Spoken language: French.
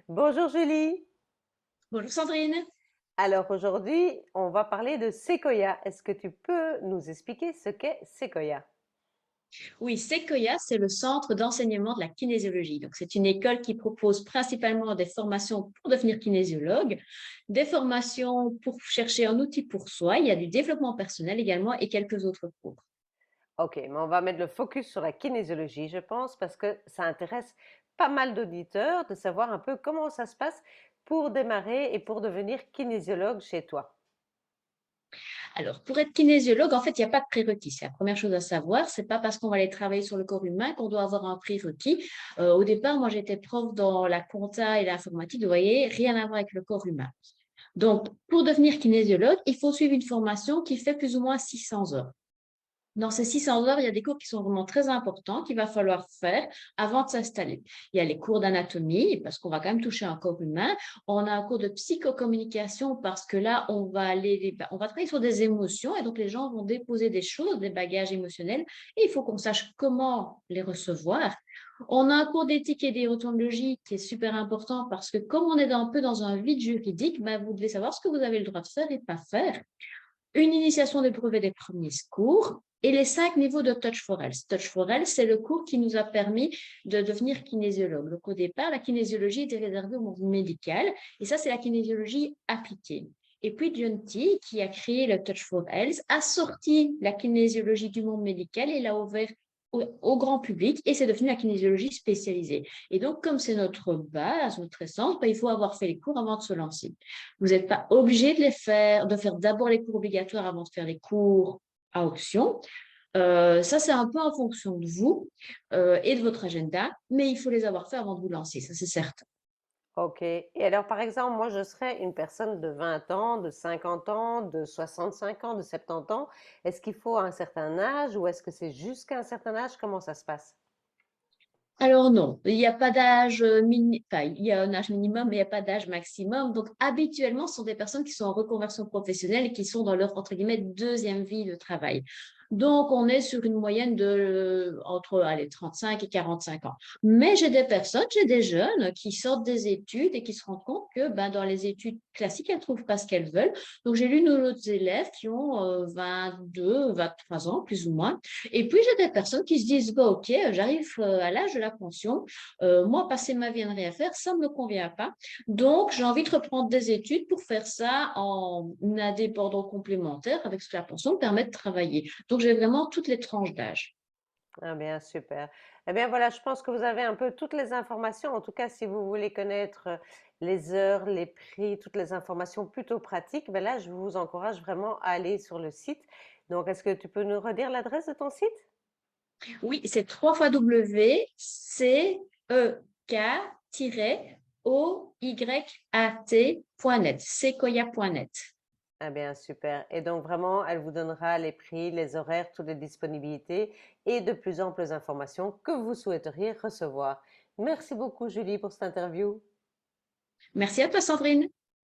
Bonjour Julie. Bonjour Sandrine. Alors aujourd'hui, on va parler de Sequoia. Est-ce que tu peux nous expliquer ce qu'est Sequoia? Oui, Sequoia, c'est le centre d'enseignement de la kinésiologie. Donc, c'est une école qui propose principalement des formations pour devenir kinésiologue, des formations pour chercher un outil pour soi. Il y a du développement personnel également et quelques autres cours. Ok, mais on va mettre le focus sur la kinésiologie, je pense, parce que ça intéresse pas mal d'auditeurs de savoir un peu comment ça se passe pour démarrer et pour devenir kinésiologue chez toi. Alors, pour être kinésiologue, en fait, il n'y a pas de prérequis. C'est la première chose à savoir. C'est pas parce qu'on va aller travailler sur le corps humain qu'on doit avoir un prérequis. Au départ, moi, j'étais prof dans la compta et l'informatique. Vous voyez, rien à voir avec le corps humain. Donc, pour devenir kinésiologue, il faut suivre une formation qui fait plus ou moins 600 heures. Dans ces 600 heures, il y a des cours qui sont vraiment très importants qu'il va falloir faire avant de s'installer. Il y a les cours d'anatomie, parce qu'on va quand même toucher un corps humain. On a un cours de psychocommunication, parce que là, on va travailler sur des émotions, et donc les gens vont déposer des choses, des bagages émotionnels, et il faut qu'on sache comment les recevoir. On a un cours d'éthique et déontologie qui est super important, parce que comme on est un peu dans un vide juridique, ben, vous devez savoir ce que vous avez le droit de faire et pas faire, une initiation des brevets des premiers secours et les 5 niveaux de Touch for Health. Touch for Health, c'est le cours qui nous a permis de devenir kinésiologue. Donc, au départ, la kinésiologie était réservée au monde médical et ça, c'est la kinésiologie appliquée. Et puis, John T, qui a créé le Touch for Health, a sorti la kinésiologie du monde médical et l'a ouvert au grand public et c'est devenu la kinésiologie spécialisée. Et donc, comme c'est notre base, notre essence, ben, il faut avoir fait les cours avant de se lancer. Vous n'êtes pas obligé de les faire, de faire d'abord les cours obligatoires avant de faire les cours à option. Ça, c'est un peu en fonction de vous et de votre agenda, mais il faut les avoir fait avant de vous lancer, ça c'est certain. Ok. Et alors, par exemple, moi, je serais une personne de 20 ans, de 50 ans, de 65 ans, de 70 ans. Est-ce qu'il faut un certain âge ou est-ce que c'est jusqu'à un certain âge? Comment ça se passe? Alors non, il n'y a pas d'âge enfin, il y a un âge minimum, mais il n'y a pas d'âge maximum. Donc habituellement, ce sont des personnes qui sont en reconversion professionnelle et qui sont dans leur, entre guillemets, deuxième vie de travail. Donc on est sur une moyenne de entre allez, 35 et 45 ans. Mais j'ai des personnes, j'ai des jeunes qui sortent des études et qui se rendent compte que ben, dans les études classiques, elles ne trouvent pas ce qu'elles veulent. Donc j'ai lu nos autres élèves qui ont 22, 23 ans, plus ou moins. Et puis, j'ai des personnes qui se disent, bah, OK, j'arrive à l'âge de la pension. Moi, passer ma vie à ne rien faire, ça ne me convient pas. Donc, j'ai envie de reprendre des études pour faire ça en indépendant complémentaire avec ce que la pension me permet de travailler. Donc, j'ai vraiment toutes les tranches d'âge. Ah bien, super. Eh bien voilà, je pense que vous avez un peu toutes les informations. En tout cas, si vous voulez connaître les heures, les prix, toutes les informations plutôt pratiques, ben là, je vous encourage vraiment à aller sur le site. Donc, est-ce que tu peux nous redire l'adresse de ton site? Oui, c'est 3 fois W, C, E, K-O-Y-A-T.net, sequoia.net. Ah bien, super. Et donc vraiment, elle vous donnera les prix, les horaires, toutes les disponibilités et de plus amples informations que vous souhaiteriez recevoir. Merci beaucoup, Julie, pour cette interview. Merci à toi, Sandrine.